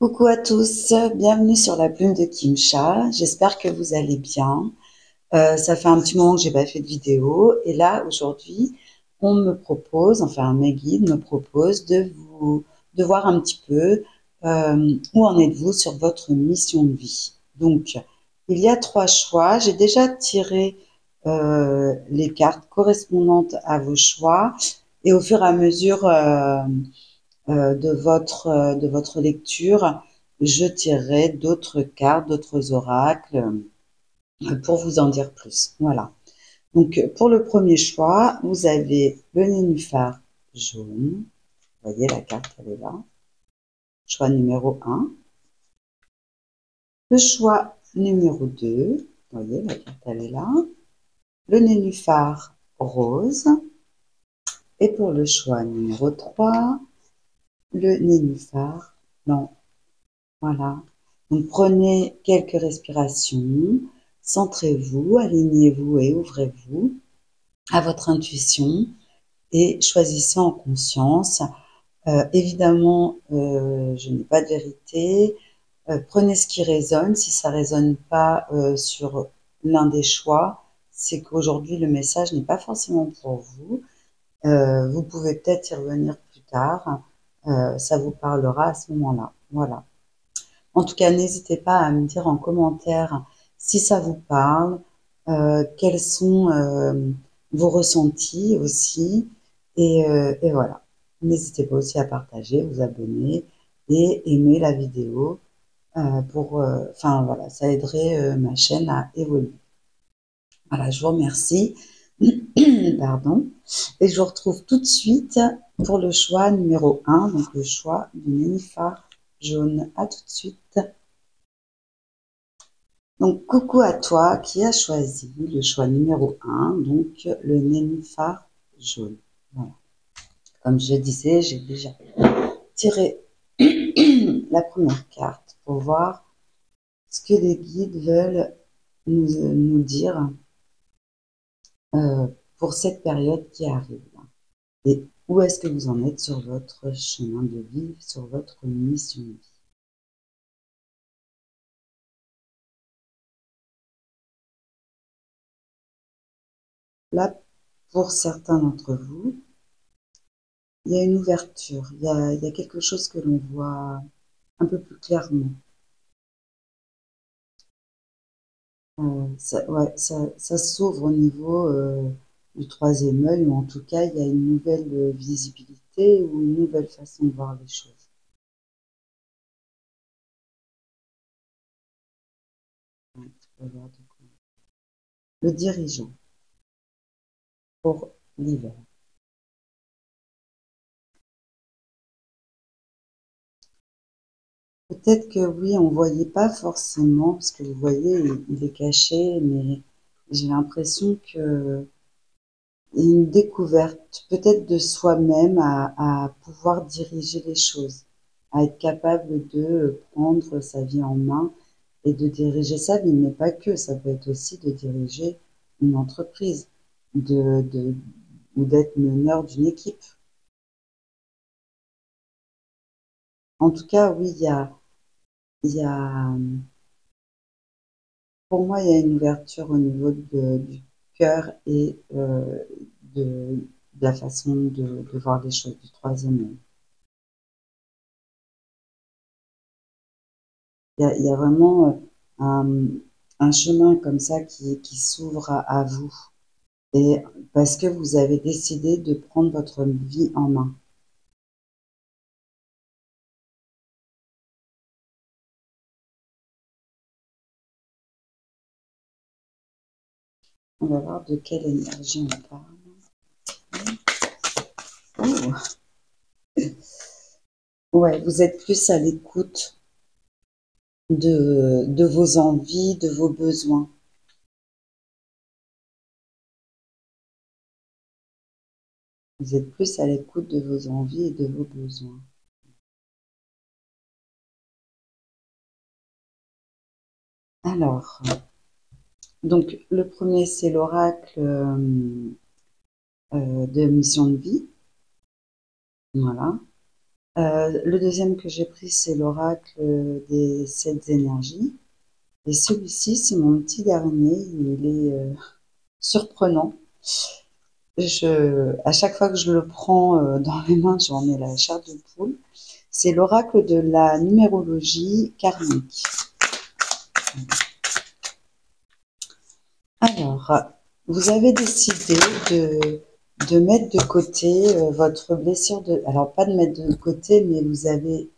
Coucou à tous, bienvenue sur la plume de Kimcha. J'espère que vous allez bien. Ça fait un petit moment que j'ai pas fait de vidéo et là aujourd'hui, on me propose, enfin mes guides me proposent de voir un petit peu où en êtes-vous sur votre mission de vie. Donc, il y a trois choix. J'ai déjà tiré les cartes correspondantes à vos choix et au fur et à mesure de votre lecture, je tirerai d'autres cartes, d'autres oracles pour vous en dire plus. Voilà. Donc, pour le premier choix, vous avez le nénuphar jaune. Vous voyez, la carte, elle est là. Choix numéro un. Le choix numéro 2. Vous voyez, la carte, elle est là. Le nénuphar rose. Et pour le choix numéro 3, le nénuphar blanc. Voilà. Donc prenez quelques respirations, centrez-vous, alignez-vous et ouvrez-vous à votre intuition et choisissez en conscience. Évidemment, je n'ai pas de vérité. Prenez ce qui résonne. Si ça résonne pas sur l'un des choix, c'est qu'aujourd'hui le message n'est pas forcément pour vous. Vous pouvez peut-être y revenir plus tard. Ça vous parlera à ce moment-là. Voilà. En tout cas, n'hésitez pas à me dire en commentaire si ça vous parle, quels sont vos ressentis aussi. Et voilà. N'hésitez pas aussi à partager, vous abonner et aimer la vidéo enfin voilà, ça aiderait ma chaîne à évoluer. Voilà, je vous remercie. Pardon. Et je vous retrouve tout de suite pour le choix numéro un, donc le choix du nénuphar jaune. À tout de suite. Donc, coucou à toi qui as choisi le choix numéro un, donc le nénuphar jaune. Voilà. Comme je disais, j'ai déjà tiré la première carte pour voir ce que les guides veulent nous dire euh, pour cette période qui arrive. Et où est-ce que vous en êtes sur votre chemin de vie, sur votre mission de vie. Là, pour certains d'entre vous, il y a une ouverture, il y a quelque chose que l'on voit un peu plus clairement. Ça s'ouvre au niveau du troisième œil, ou en tout cas, il y a une nouvelle visibilité ou une nouvelle façon de voir les choses. Un petit peu voir de quoi. Le dirigeant pour l'hiver. Peut-être que oui, on ne voyait pas forcément, parce que vous voyez, il est caché, mais j'ai l'impression que y a une découverte, peut-être de soi-même, à pouvoir diriger les choses, à être capable de prendre sa vie en main et de diriger sa vie, mais pas que, ça peut être aussi de diriger une entreprise, de, ou d'être meneur d'une équipe. En tout cas, oui, il y a, pour moi, il y a une ouverture au niveau du cœur et de la façon de voir les choses, du troisième œil. Il y a vraiment un chemin comme ça qui s'ouvre à vous. Et parce que vous avez décidé de prendre votre vie en main. On va voir de quelle énergie on parle. Oh. Ouais, vous êtes plus à l'écoute de vos envies, de vos besoins. Vous êtes plus à l'écoute de vos envies et de vos besoins. Alors, donc le premier, c'est l'oracle de mission de vie. Voilà. Le deuxième que j'ai pris, c'est l'oracle des 7 énergies. Et celui-ci, c'est mon petit dernier. Il est surprenant. À chaque fois que je le prends dans les mains, j'en ai la chair de poule. C'est l'oracle de la numérologie karmique. Alors, vous avez décidé de mettre de côté votre blessure de... Alors, pas de mettre de côté, mais vous avez...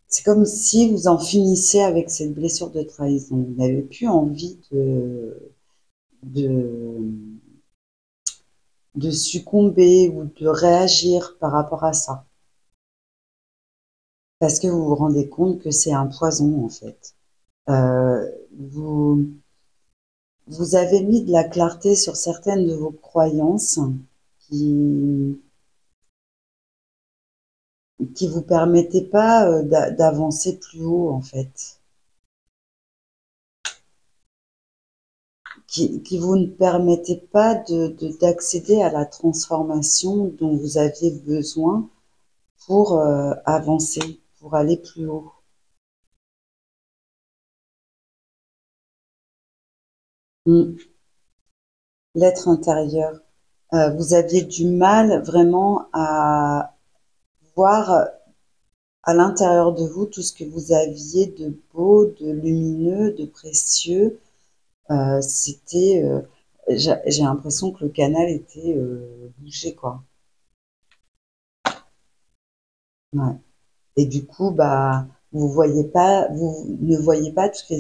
c'est comme si vous en finissez avec cette blessure de trahison. Vous n'avez plus envie de, de succomber ou de réagir par rapport à ça. Parce que vous vous rendez compte que c'est un poison, en fait. Euh, vous, vous avez mis de la clarté sur certaines de vos croyances qui qui vous permettaient pas d'avancer plus haut, en fait. Qui vous ne permettaient pas d'accéder à la transformation dont vous aviez besoin pour avancer, pour aller plus haut. Mm. L'être intérieur. Vous aviez du mal vraiment à voir à l'intérieur de vous tout ce que vous aviez de beau, de lumineux, de précieux. C'était, j'ai l'impression que le canal était bouché, quoi. Ouais. Et du coup, bah, vous ne voyez pas toutes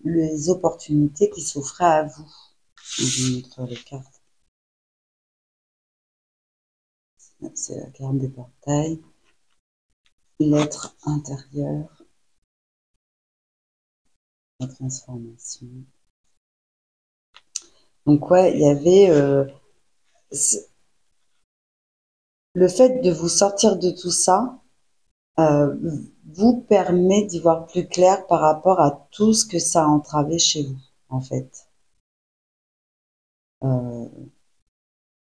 les opportunités qui s'offraient à vous. Je vous montre les cartes. C'est la carte des portails. L'être intérieur, la transformation. Donc ouais, il y avait le fait de vous sortir de tout ça euh, vous permet d'y voir plus clair par rapport à tout ce que ça a entravé chez vous, en fait. Euh,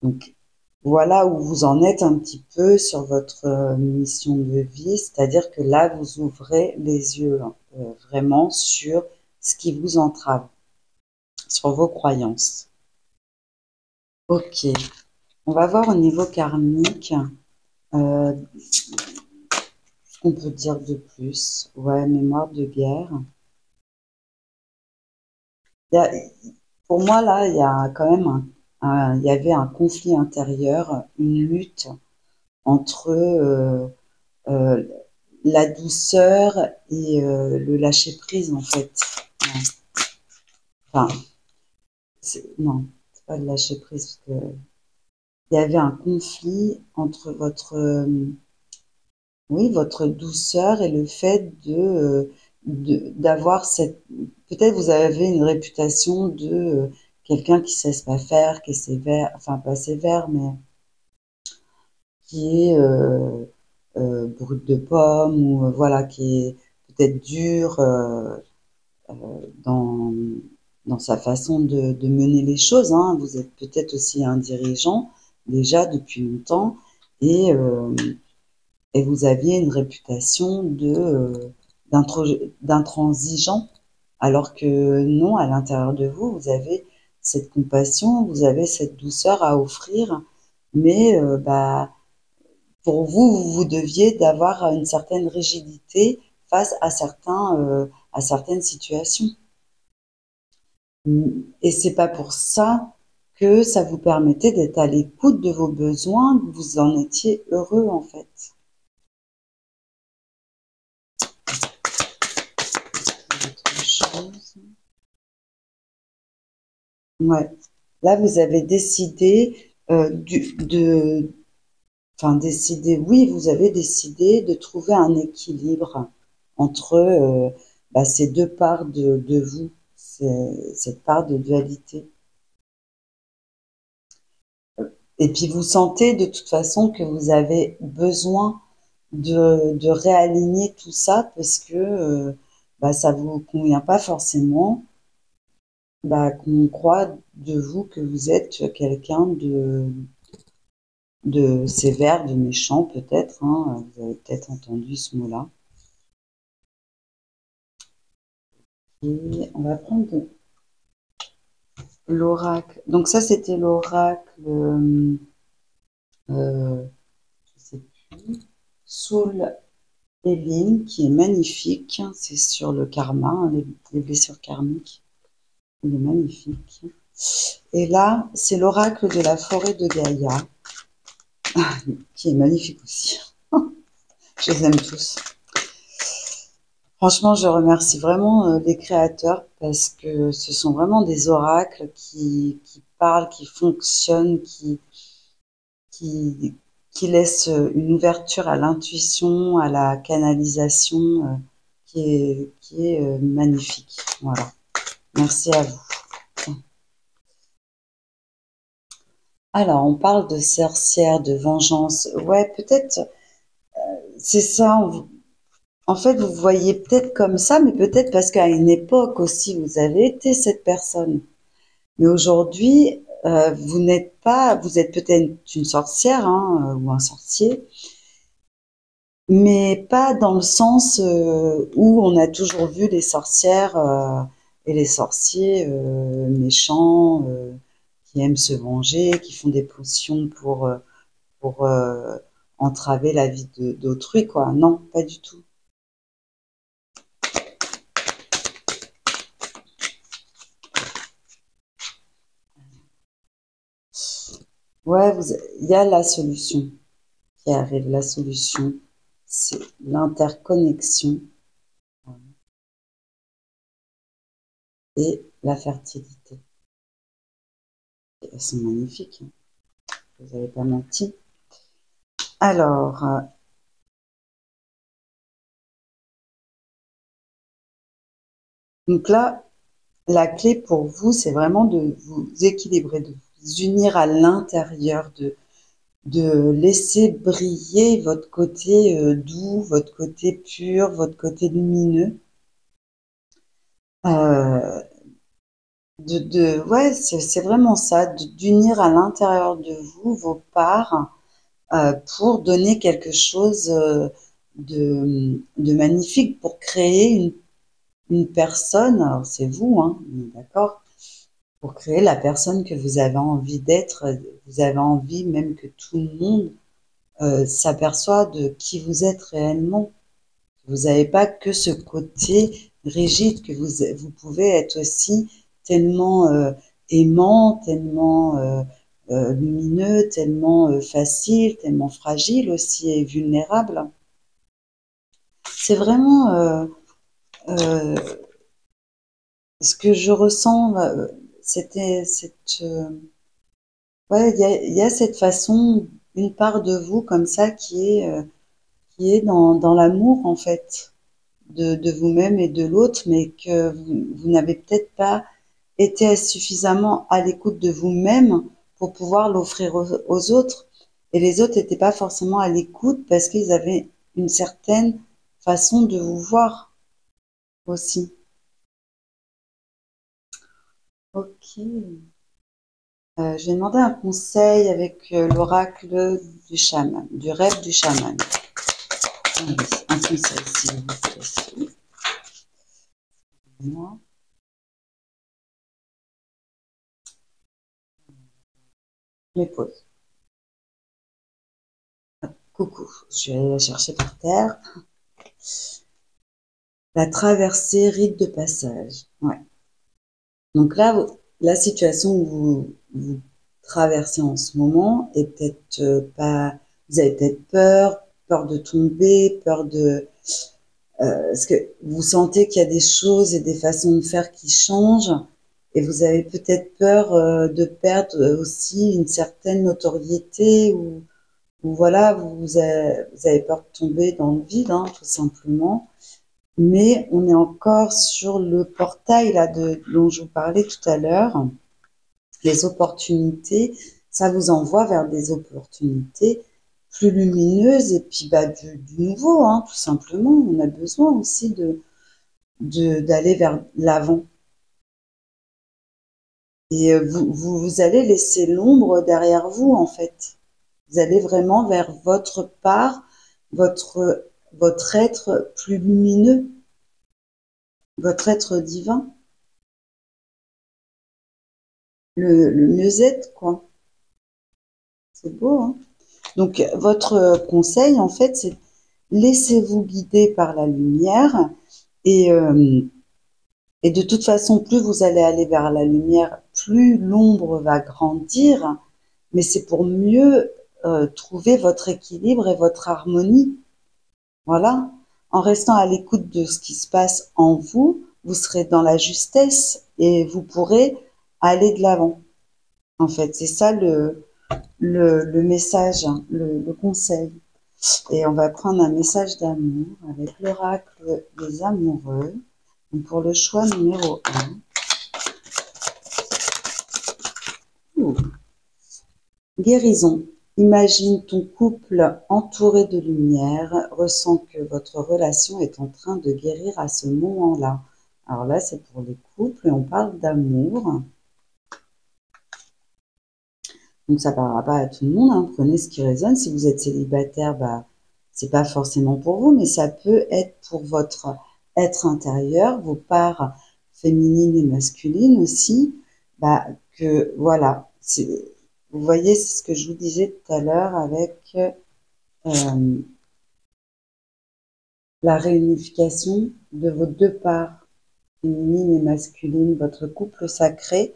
donc voilà où vous en êtes un petit peu sur votre mission de vie, c'est-à-dire que là, vous ouvrez les yeux vraiment sur ce qui vous entrave, sur vos croyances. Ok, on va voir au niveau karmique euh, ce qu'on peut dire de plus. Ouais, mémoire de guerre. Il y a, Pour moi, là, il y a quand même il y avait un conflit intérieur, une lutte entre euh, la douceur et le lâcher prise, en fait. Ouais. Enfin, non, c'est pas le lâcher prise, parce que il y avait un conflit entre oui, votre douceur et le fait d'avoir cette, peut-être vous avez une réputation de quelqu'un qui se laisse pas faire, qui est sévère, enfin pas sévère, mais qui est brut de pomme ou voilà, qui est peut-être dur dans dans sa façon de mener les choses, hein. Vous êtes peut-être aussi un dirigeant déjà depuis longtemps et euh, et vous aviez une réputation d'intransigeant, alors que non, à l'intérieur de vous, vous avez cette compassion, vous avez cette douceur à offrir, mais bah, pour vous, vous deviez d'avoir une certaine rigidité face à certaines situations. Et c'est pas pour ça que ça vous permettait d'être à l'écoute de vos besoins, que vous en étiez heureux en fait. Autre chose. Ouais. Là, vous avez décidé enfin décidé, oui, vous avez décidé de trouver un équilibre entre bah, ces deux parts de vous, cette part de dualité. Et puis vous sentez de toute façon que vous avez besoin de réaligner tout ça parce que bah, ça vous convient pas forcément, bah, qu'on croit de vous que vous êtes quelqu'un de sévère, de méchant peut-être, hein, vous avez peut-être entendu ce mot-là. Et on va prendre l'oracle. Donc ça, c'était l'oracle, je sais plus, Soul Healing, qui est magnifique. C'est sur le karma, hein, les blessures karmiques. Il est magnifique. Et là, c'est l'oracle de la forêt de Gaïa, qui est magnifique aussi. Je les aime tous. Franchement, je remercie vraiment les créateurs parce que ce sont vraiment des oracles qui parlent, qui fonctionnent, qui, qui laissent une ouverture à l'intuition, à la canalisation, qui est magnifique. Voilà. Merci à vous. Alors, on parle de sorcière, de vengeance. Ouais, peut-être, c'est ça. En fait, vous voyez peut-être comme ça, mais peut-être parce qu'à une époque aussi, vous avez été cette personne. Mais aujourd'hui, vous n'êtes pas, vous êtes peut-être une sorcière, hein, ou un sorcier, mais pas dans le sens où on a toujours vu les sorcières et les sorciers méchants qui aiment se venger, qui font des potions pour entraver la vie d'autrui, quoi. Non, pas du tout. Ouais, il y a la solution qui arrive. La solution, c'est l'interconnexion et la fertilité. Elles sont magnifiques, hein. Vous n'avez pas menti. Alors, donc là, la clé pour vous, c'est vraiment de vous équilibrer, de vous unir à l'intérieur, de laisser briller votre côté doux, votre côté pur, votre côté lumineux. Euh, ouais, c'est vraiment ça, d'unir à l'intérieur de vous vos parts pour donner quelque chose de magnifique, pour créer une personne. Alors c'est vous, hein, d'accord? Pour créer la personne que vous avez envie d'être, vous avez envie même que tout le monde s'aperçoit de qui vous êtes réellement. Vous n'avez pas que ce côté rigide, que vous pouvez être aussi tellement aimant, tellement lumineux, tellement facile, tellement fragile aussi et vulnérable. C'est vraiment euh, ce que je ressens. C'était cette ouais, il y a cette façon, une part de vous comme ça qui est dans l'amour en fait de vous-même et de l'autre, mais que vous n'avez peut-être pas été suffisamment à l'écoute de vous-même pour pouvoir l'offrir aux autres. Et les autres n'étaient pas forcément à l'écoute parce qu'ils avaient une certaine façon de vous voir aussi. Ok. Je vais demander un conseil avec l'oracle du chaman, du rêve du chaman. Allez, un conseil, s'il vous plaît. Moi. Je les pose. Coucou. Je vais aller la chercher par terre. La traversée, rite de passage. Ouais. Donc là, la situation que vous traversez en ce moment est peut-être pas. Vous avez peut-être peur de tomber, peur de. Parce que vous sentez qu'il y a des choses et des façons de faire qui changent, et vous avez peut-être peur de perdre aussi une certaine notoriété ou voilà, vous avez peur de tomber dans le vide, hein, tout simplement. Mais on est encore sur le portail là dont je vous parlais tout à l'heure. Les opportunités, ça vous envoie vers des opportunités plus lumineuses et puis bah, du nouveau, hein, tout simplement. On a besoin aussi d'aller vers l'avant. Et vous allez laisser l'ombre derrière vous, en fait. Vous allez vraiment vers votre part, votre être plus lumineux, votre être divin, le mieux-être, quoi. C'est beau, hein? Donc, votre conseil, en fait, c'est laissez-vous guider par la lumière et, euh, et de toute façon, plus vous allez aller vers la lumière, plus l'ombre va grandir, mais c'est pour mieux trouver votre équilibre et votre harmonie. Voilà. En restant à l'écoute de ce qui se passe en vous, vous serez dans la justesse et vous pourrez aller de l'avant. En fait, c'est ça le message, hein, le conseil. Et on va prendre un message d'amour avec l'oracle des amoureux. Donc pour le choix numéro 1. Guérison. Imagine ton couple entouré de lumière. Ressens que votre relation est en train de guérir à ce moment-là. Alors là, c'est pour les couples et on parle d'amour. Donc ça parlera pas à tout le monde, hein. Prenez ce qui résonne. Si vous êtes célibataire, bah c'est pas forcément pour vous, mais ça peut être pour votre être intérieur, vos parts féminines et masculines aussi. Bah que voilà, vous voyez, c'est ce que je vous disais tout à l'heure avec la réunification de vos deux parts féminines et masculines, votre couple sacré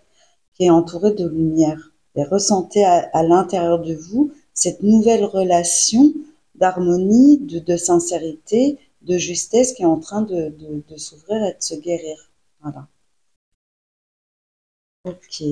qui est entouré de lumière. Et ressentez à l'intérieur de vous cette nouvelle relation d'harmonie, de sincérité, de justesse qui est en train de s'ouvrir et de se guérir. Voilà. Ok.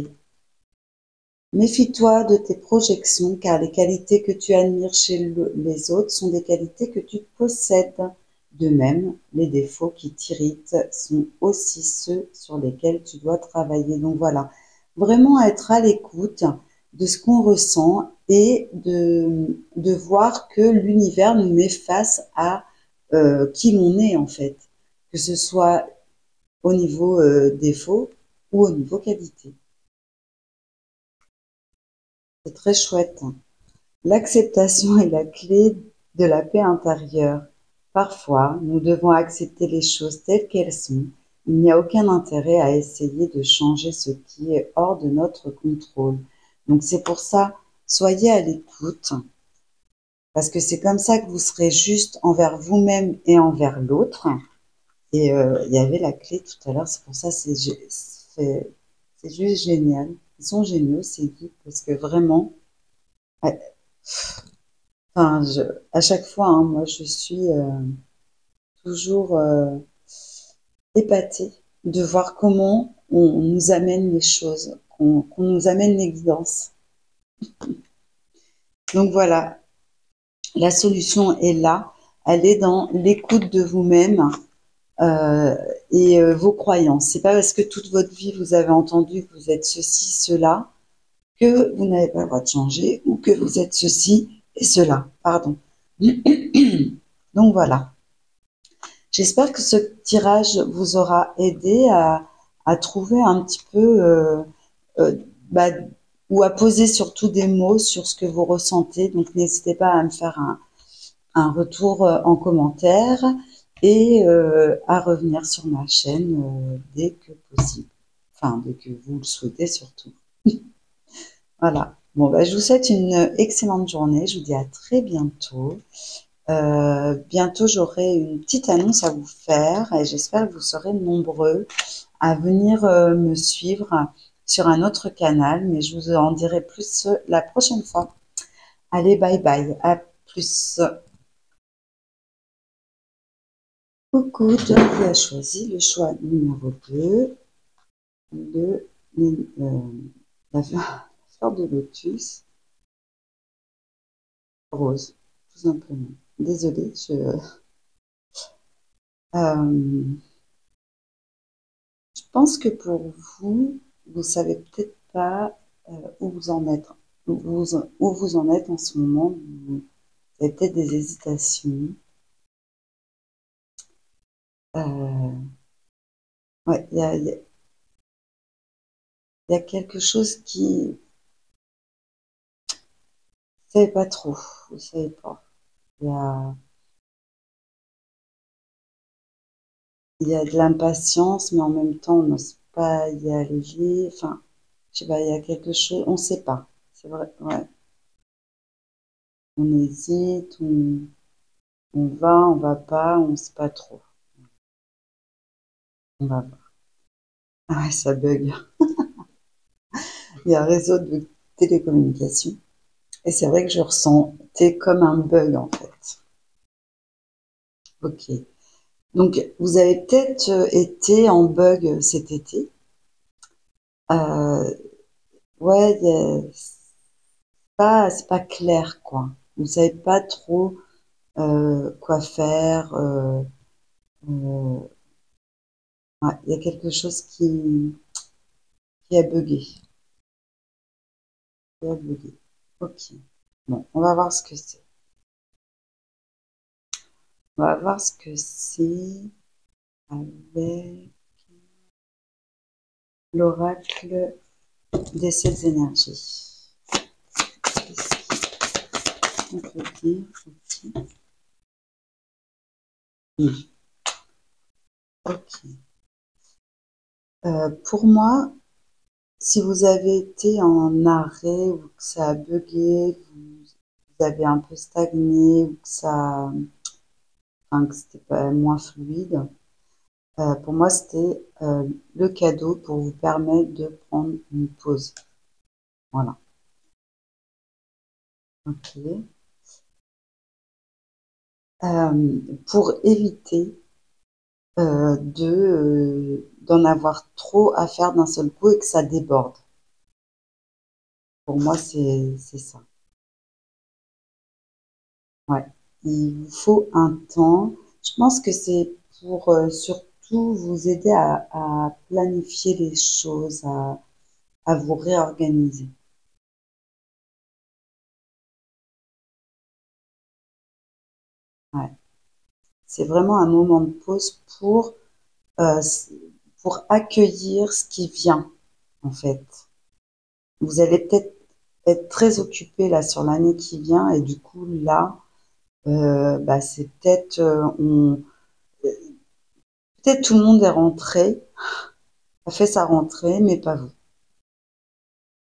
Méfie-toi de tes projections, car les qualités que tu admires chez les autres sont des qualités que tu possèdes. De même, les défauts qui t'irritent sont aussi ceux sur lesquels tu dois travailler. Donc voilà, vraiment être à l'écoute de ce qu'on ressent et de voir que l'univers nous met face à qui l'on est en fait, que ce soit au niveau défaut ou au niveau qualité. C'est très chouette. L'acceptation est la clé de la paix intérieure. Parfois, nous devons accepter les choses telles qu'elles sont. Il n'y a aucun intérêt à essayer de changer ce qui est hors de notre contrôle. Donc c'est pour ça, soyez à l'écoute, parce que c'est comme ça que vous serez juste envers vous-même et envers l'autre. Et il y avait la clé tout à l'heure, c'est pour ça c'est juste génial. Ils sont géniaux ces guides, parce que vraiment, enfin, à chaque fois, hein, moi, je suis toujours épatée de voir comment on nous amène les choses, qu'on nous amène l'évidence. Donc voilà, la solution est là. Elle est dans l'écoute de vous-même euh, et vos croyances. C'est pas parce que toute votre vie vous avez entendu que vous êtes ceci, cela, que vous n'avez pas le droit de changer ou que vous êtes ceci et cela. Pardon. Donc voilà. J'espère que ce tirage vous aura aidé à trouver un petit peu, euh, bah, ou à poser surtout des mots sur ce que vous ressentez. Donc n'hésitez pas à me faire un retour en commentaire et à revenir sur ma chaîne dès que possible. Enfin, dès que vous le souhaitez surtout. Voilà. Bon, bah, je vous souhaite une excellente journée. Je vous dis à très bientôt. Bientôt, j'aurai une petite annonce à vous faire et j'espère que vous serez nombreux à venir me suivre sur un autre canal, mais je vous en dirai plus la prochaine fois. Allez, bye bye, à plus. Coucou, John qui a choisi le choix numéro 2, le, la fleur de lotus rose, tout simplement. Désolée, euh, je pense que pour vous, vous savez peut-être pas où vous en êtes, où vous en êtes en ce moment. Vous avez peut-être des hésitations. Euh, ouais, il y a quelque chose qui, savez pas trop, vous savez pas. Il y a, il y a de l'impatience, mais en même temps, on n'ose pas y aller. Enfin, je sais pas, il y a quelque chose, on sait pas. C'est vrai, ouais. On hésite, on va pas, on sait pas trop. On va voir. Ah, ouais, ça bug. Il y a un réseau de télécommunications. Et c'est vrai que je ressentais comme un bug, en fait. Ok. Donc, vous avez peut-être été en bug cet été. Euh, ouais, c'est pas clair, quoi. Vous savez pas trop quoi faire. Euh, ouais, il y a quelque chose qui a bugué. Qui a bugué. Ok. Bon, on va voir ce que c'est. On va voir ce que c'est avec l'oracle des sept énergies. Qu'est-ce qu'on peut dire ici? Oui. Ok. Pour moi, si vous avez été en arrêt ou que ça a bugué, vous avez un peu stagné ou que enfin, que c'était pas moins fluide, pour moi, c'était le cadeau pour vous permettre de prendre une pause. Voilà. Ok. Pour éviter d'en avoir trop à faire d'un seul coup et que ça déborde. Pour moi, c'est ça. Ouais. Il vous faut un temps. Je pense que c'est pour surtout vous aider à planifier les choses, à vous réorganiser. Ouais. C'est vraiment un moment de pause euh, pour accueillir ce qui vient, en fait. Vous allez peut-être être très occupé là sur l'année qui vient et du coup là, bah, c'est peut-être peut-être tout le monde est rentré, a fait sa rentrée, mais pas vous,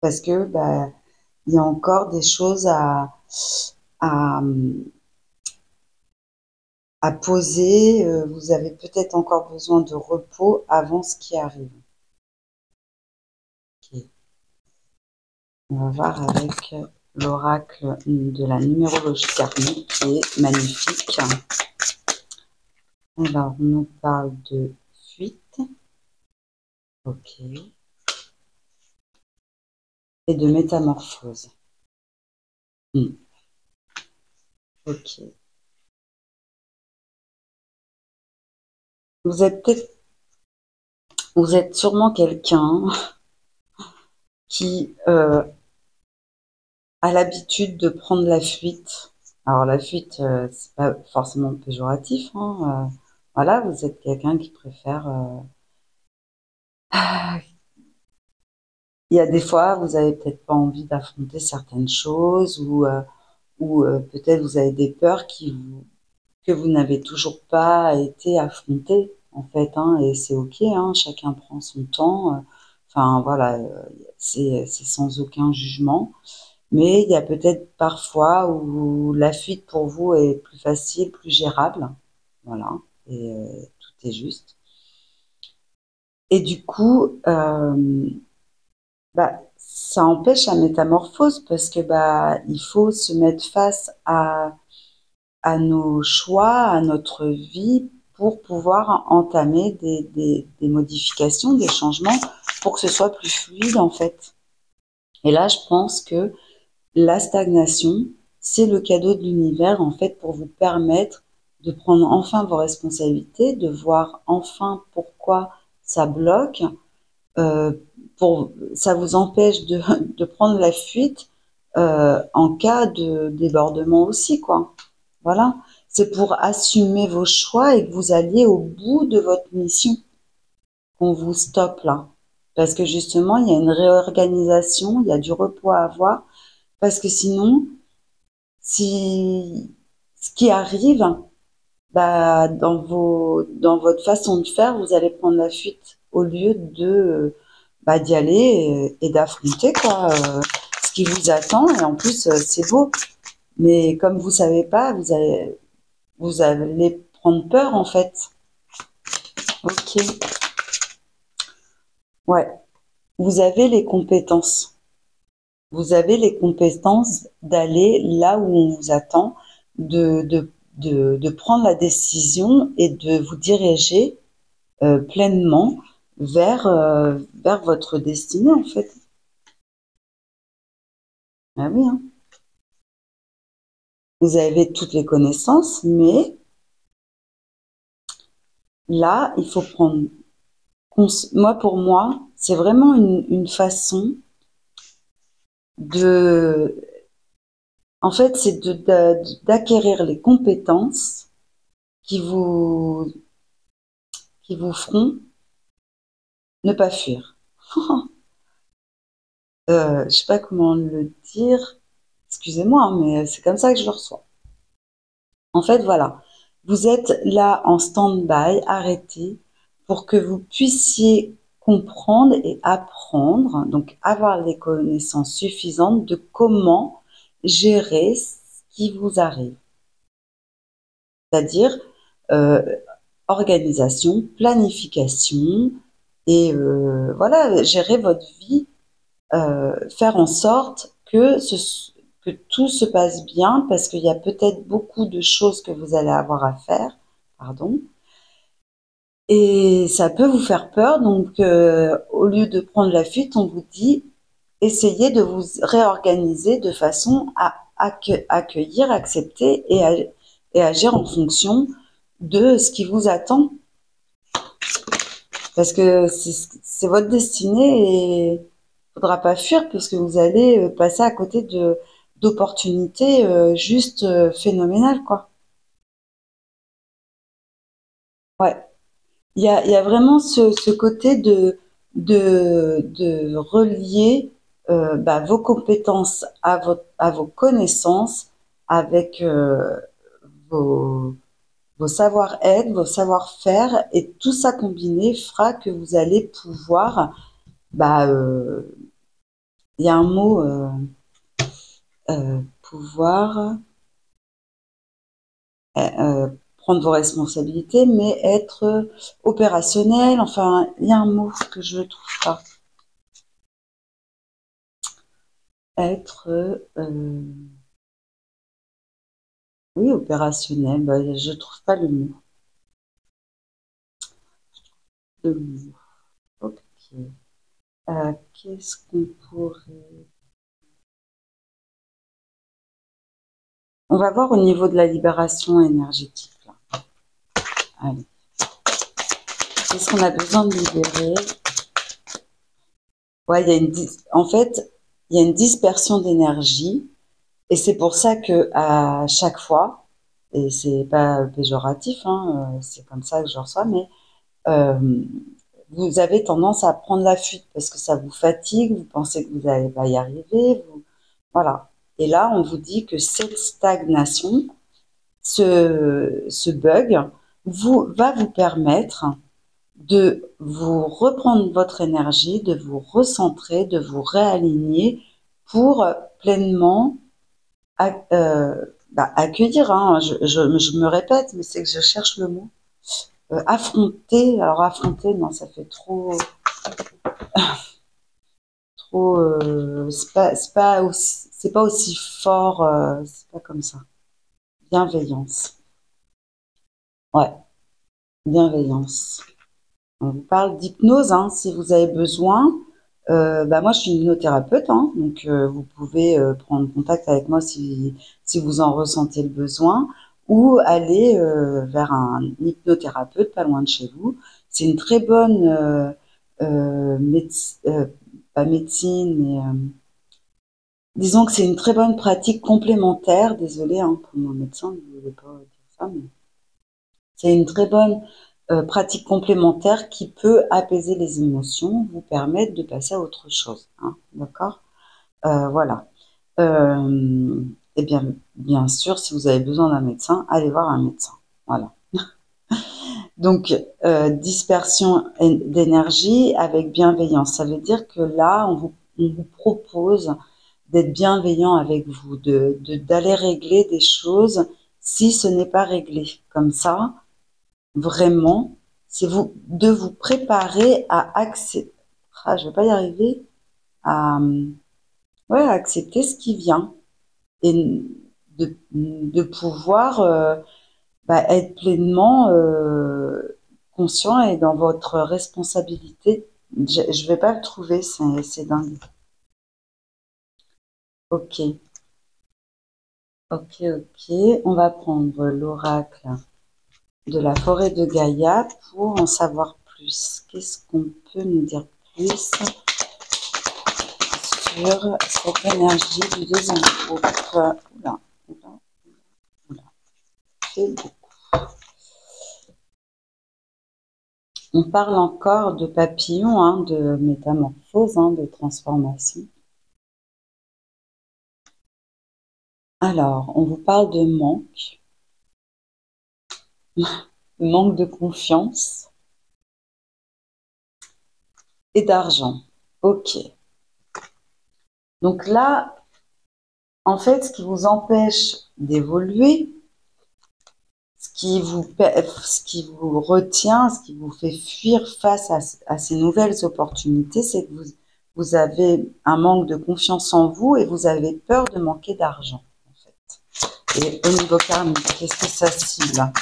parce que bah, il y a encore des choses à, à poser. Vous avez peut-être encore besoin de repos avant ce qui arrive. Ok. On va voir avec l'oracle de la numérologie karmique qui est magnifique. Alors, on nous parle de fuite, ok, et de métamorphose. Hmm, ok. Vous êtes peut-être, vous êtes sûrement quelqu'un qui a l'habitude de prendre la fuite. Alors la fuite, c'est pas forcément péjoratif, hein, voilà, vous êtes quelqu'un qui préfère. Il y a des fois, vous avez peut-être pas envie d'affronter certaines choses ou peut-être vous avez des peurs que vous n'avez toujours pas été affrontées en fait, hein, et c'est ok, hein, chacun prend son temps. Enfin voilà, c'est sans aucun jugement. Mais il y a peut-être parfois où la fuite pour vous est plus facile, plus gérable. Voilà, et tout est juste. Et du coup, bah, ça empêche la métamorphose parce que bah, il faut se mettre face à nos choix, à notre vie pour pouvoir entamer des modifications, des changements pour que ce soit plus fluide en fait. Et là, je pense que la stagnation, c'est le cadeau de l'univers en fait pour vous permettre de prendre enfin vos responsabilités, de voir enfin pourquoi ça bloque, euh, ça vous empêche de prendre la fuite en cas de débordement aussi, quoi. Voilà. C'est pour assumer vos choix et que vous alliez au bout de votre mission qu'on vous stoppe là. Parce que justement, il y a une réorganisation, il y a du repos à avoir, parce que sinon, si ce qui arrive, bah, dans votre façon de faire, vous allez prendre la fuite au lieu de bah, d'y aller et d'affronter quoi ce qui vous attend. Et en plus, c'est beau. Mais comme vous savez pas, vous allez prendre peur en fait. Ok. Ouais. Vous avez les compétences. Vous avez les compétences d'aller là où on vous attend, de prendre la décision et de vous diriger pleinement vers votre destinée en fait. Ah oui, hein. Vous avez toutes les connaissances, mais là, il faut prendre moi pour moi, c'est vraiment une façon de en fait, c'est d'acquérir les compétences qui vous qui vous feront ne pas fuir. Je sais pas comment le dire. Excusez-moi, hein, mais c'est comme ça que je le reçois. En fait, voilà. Vous êtes là en stand-by, arrêté, pour que vous puissiez comprendre et apprendre, donc avoir les connaissances suffisantes de comment gérer ce qui vous arrive. C'est-à-dire euh, organisation, planification et voilà, gérer votre vie, faire en sorte que tout se passe bien parce qu'il y a peut-être beaucoup de choses que vous allez avoir à faire, pardon, et ça peut vous faire peur. Donc, au lieu de prendre la fuite, on vous dit essayez de vous réorganiser de façon à accueillir, accepter et agir en fonction de ce qui vous attend. Parce que c'est votre destinée et il faudra pas fuir parce que vous allez passer à côté d'opportunités juste phénoménales, quoi. Ouais. Il y a vraiment ce côté de relier bah, vos compétences à vos connaissances avec vos, vos savoir-être, vos savoir-faire et tout ça combiné fera que vous allez pouvoir, bah, il y a un mot, pouvoir prendre vos responsabilités, mais être opérationnel. Enfin, il y a un mot que je ne trouve pas. Être, oui, opérationnel. Bah, je trouve pas le mot. Le mot. Ok. Qu'est-ce qu'on pourrait... On va voir au niveau de la libération énergétique. Là. Allez. Qu'est-ce qu'on a besoin de libérer? Ouais, il y a en fait, il y a une dispersion d'énergie et c'est pour ça que à chaque fois, et c'est pas péjoratif, hein, c'est comme ça que je reçois, mais euh, vous avez tendance à prendre la fuite parce que ça vous fatigue, vous pensez que vous n'allez pas y arriver, voilà. Et là, on vous dit que cette stagnation, ce bug, va vous permettre de vous reprendre votre énergie, de vous recentrer, de vous réaligner pour pleinement bah, accueillir. Hein, je me répète, mais c'est que je cherche le mot. Affronter. Alors affronter, non, ça fait trop. C'est pas aussi fort. C'est pas comme ça. Bienveillance. Ouais, bienveillance. On vous parle d'hypnose, hein, si vous avez besoin. Bah moi, je suis hypnothérapeute, hein, donc vous pouvez prendre contact avec moi si vous en ressentez le besoin, ou aller vers un hypnothérapeute pas loin de chez vous. C'est une très bonne pas médecine, mais disons que c'est une très bonne pratique complémentaire. Désolée hein, pour mon médecin, je ne voulais pas dire ça, mais c'est une très bonne pratique complémentaire qui peut apaiser les émotions, vous permettre de passer à autre chose. Hein, d'accord. Voilà. eh bien sûr, si vous avez besoin d'un médecin, allez voir un médecin. Voilà. Donc, dispersion d'énergie avec bienveillance. Ça veut dire que là, on vous propose d'être bienveillant avec vous, d'aller régler des choses si ce n'est pas réglé. Comme ça, vraiment, c'est de vous préparer à accepter, je vais pas y arriver, à, ouais, à accepter ce qui vient et de pouvoir être pleinement conscient et dans votre responsabilité. Je vais pas le trouver, c'est dingue. Ok, ok. On va prendre l'oracle de la forêt de Gaïa pour en savoir plus. Qu'est-ce qu'on peut nous dire plus sur cette énergie du deuxième groupe? Oula, oula, oula. C'est beaucoup. On parle encore de papillons, hein, de métamorphose, hein, de transformation. Alors, on vous parle de manque de confiance et d'argent. Ok. Donc là, en fait, ce qui vous empêche d'évoluer, ce qui vous retient, ce qui vous fait fuir face à ces nouvelles opportunités, c'est que vous avez un manque de confiance en vous et vous avez peur de manquer d'argent, en fait. Et au niveau karmique, qu'est-ce que ça cible?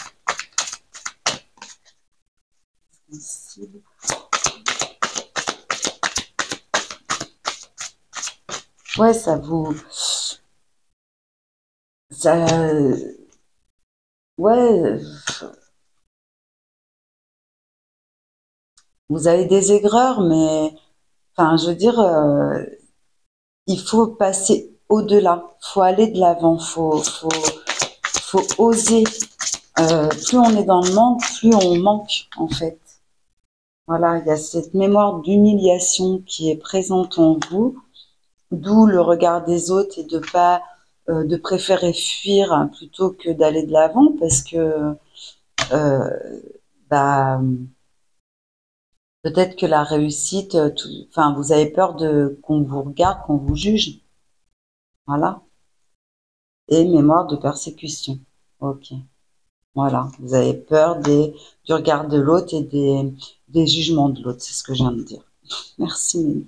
Ouais, ouais, vous avez des aigreurs, mais, enfin, je veux dire, il faut passer au-delà, faut aller de l'avant, faut oser. Plus on est dans le manque, plus on manque, en fait. Voilà, il y a cette mémoire d'humiliation qui est présente en vous, d'où le regard des autres et de préférer fuir plutôt que d'aller de l'avant, parce que euh, bah, peut-être que la réussite, enfin, vous avez peur qu'on vous regarde, qu'on vous juge, voilà. Et mémoire de persécution. Ok, voilà. Vous avez peur du regard de l'autre et des jugements de l'autre, c'est ce que je viens de dire. Merci, Mélie.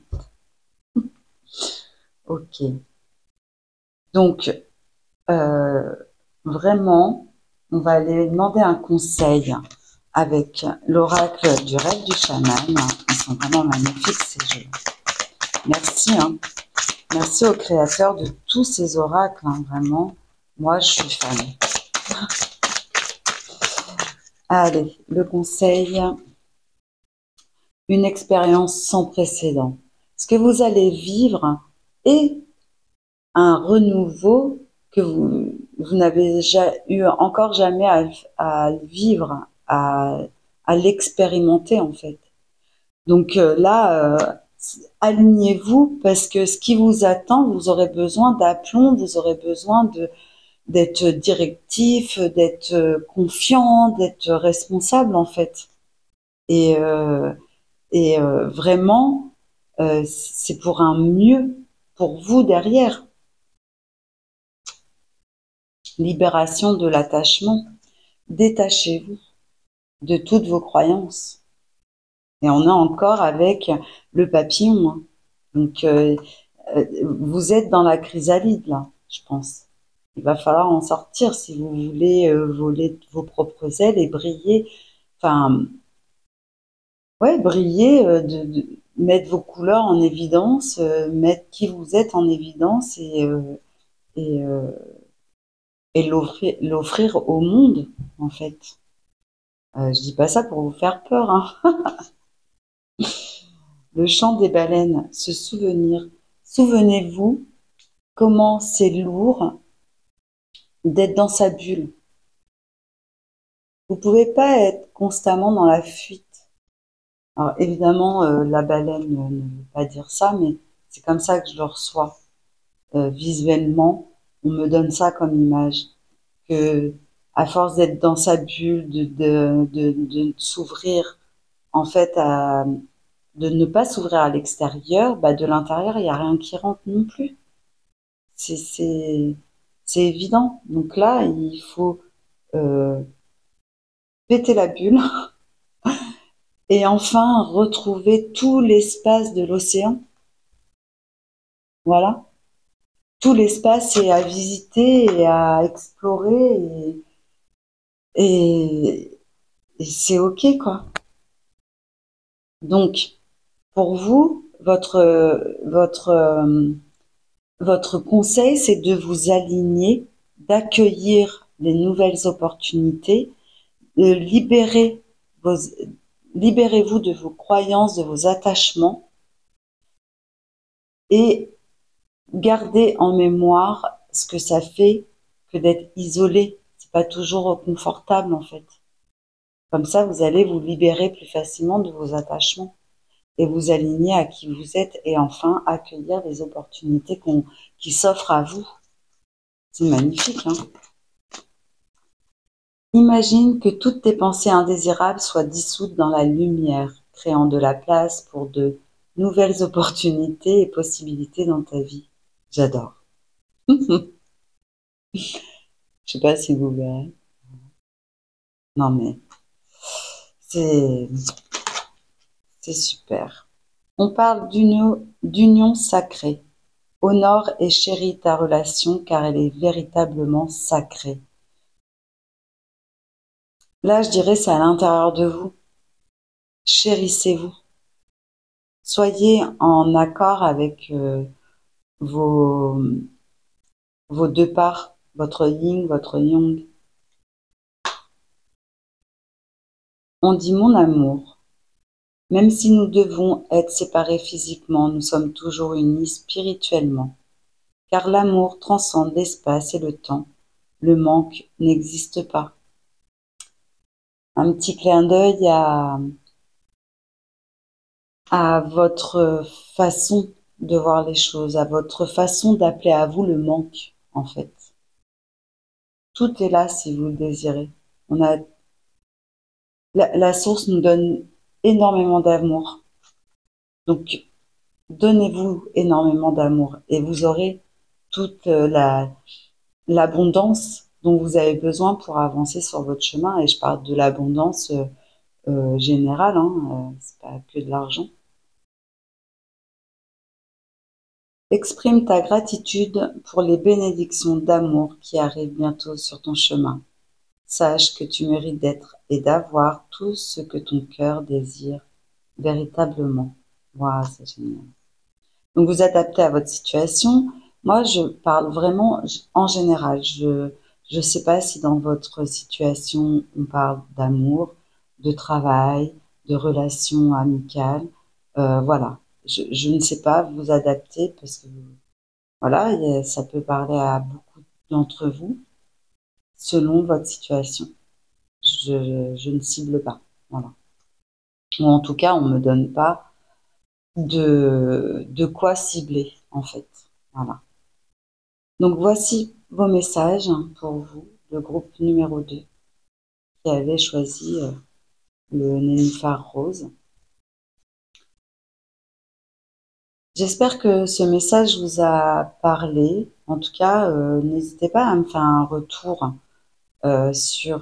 Ok. Donc, euh, vraiment, on va aller demander un conseil avec l'oracle du rêve du chaman. Ils sont vraiment magnifiques, ces jeux. Merci, hein. Merci au créateur de tous ces oracles, hein, vraiment. Moi, je suis fan. Allez, le conseil, une expérience sans précédent. Ce que vous allez vivre est un renouveau que vous n'avez eu encore jamais à vivre, à l'expérimenter en fait. Donc là, alignez-vous parce que ce qui vous attend, vous aurez besoin d'aplomb, vous aurez besoin d'être directif, d'être confiant, d'être responsable en fait. Et, euh, vraiment, c'est pour un mieux pour vous derrière. Libération de l'attachement. Détachez-vous de toutes vos croyances. Et on est encore avec le papillon, hein. Donc, vous êtes dans la chrysalide, là, je pense. Il va falloir en sortir si vous voulez voler vos propres ailes et briller. Enfin, ouais, briller, mettre vos couleurs en évidence, mettre qui vous êtes en évidence et, euh, et l'offrir au monde, en fait. Je dis pas ça pour vous faire peur, hein. Le chant des baleines, se souvenir. Souvenez-vous comment c'est lourd d'être dans sa bulle. Vous pouvez pas être constamment dans la fuite. Alors évidemment, la baleine ne veut pas dire ça, mais c'est comme ça que je le reçois visuellement. on me donne ça comme image, que à force d'être dans sa bulle, de s'ouvrir, en fait, de ne pas s'ouvrir à l'extérieur, bah de l'intérieur, il n'y a rien qui rentre non plus. C'est, c'est, c'est évident. Donc là, il faut euh, péter la bulle et enfin retrouver tout l'espace de l'océan. Voilà. Tout l'espace est à visiter et à explorer et, et c'est OK, quoi. Donc, pour vous, votre conseil, c'est de vous aligner, d'accueillir les nouvelles opportunités, de vos, libérez-vous de vos croyances, de vos attachements et gardez en mémoire ce que ça fait que d'être isolé. C'est pas toujours confortable, en fait. Comme ça, vous allez vous libérer plus facilement de vos attachements et vous aligner à qui vous êtes et enfin accueillir les opportunités qui s'offrent à vous. C'est magnifique, hein? Imagine que toutes tes pensées indésirables soient dissoutes dans la lumière, créant de la place pour de nouvelles opportunités et possibilités dans ta vie. J'adore. Je sais pas si vous verrez. Non mais c'est c'est super. On parle d'union sacrée. Honore et chéris ta relation car elle est véritablement sacrée. Là, je dirais, c'est à l'intérieur de vous. Chérissez-vous. Soyez en accord avec vos, vos deux parts, votre yin, votre yang. On dit mon amour. Même si nous devons être séparés physiquement, nous sommes toujours unis spirituellement. Car l'amour transcende l'espace et le temps. Le manque n'existe pas. Un petit clin d'œil à votre façon de voir les choses, à votre façon d'appeler à vous le manque, en fait. Tout est là si vous le désirez. On a la source nous donne énormément d'amour. Donc, donnez-vous énormément d'amour et vous aurez toute l'abondance dont vous avez besoin pour avancer sur votre chemin. Et je parle de l'abondance générale, hein, c'est pas que de l'argent. Exprime ta gratitude pour les bénédictions d'amour qui arrivent bientôt sur ton chemin. Sache que tu mérites d'être et d'avoir tout ce que ton cœur désire véritablement. Waouh, c'est génial. Donc vous adaptez à votre situation. Moi, je parle vraiment en général. Je sais pas si dans votre situation on parle d'amour, de travail, de relations amicales. Voilà. Je ne sais pas, vous adapter parce que voilà, ça peut parler à beaucoup d'entre vous selon votre situation. Je ne cible pas. Voilà. Ou en tout cas, on me donne pas de quoi cibler, en fait. Voilà. Donc voici vos messages pour vous, le groupe numéro 2 qui avait choisi le nénuphar rose. J'espère que ce message vous a parlé. En tout cas, n'hésitez pas à me faire un retour sous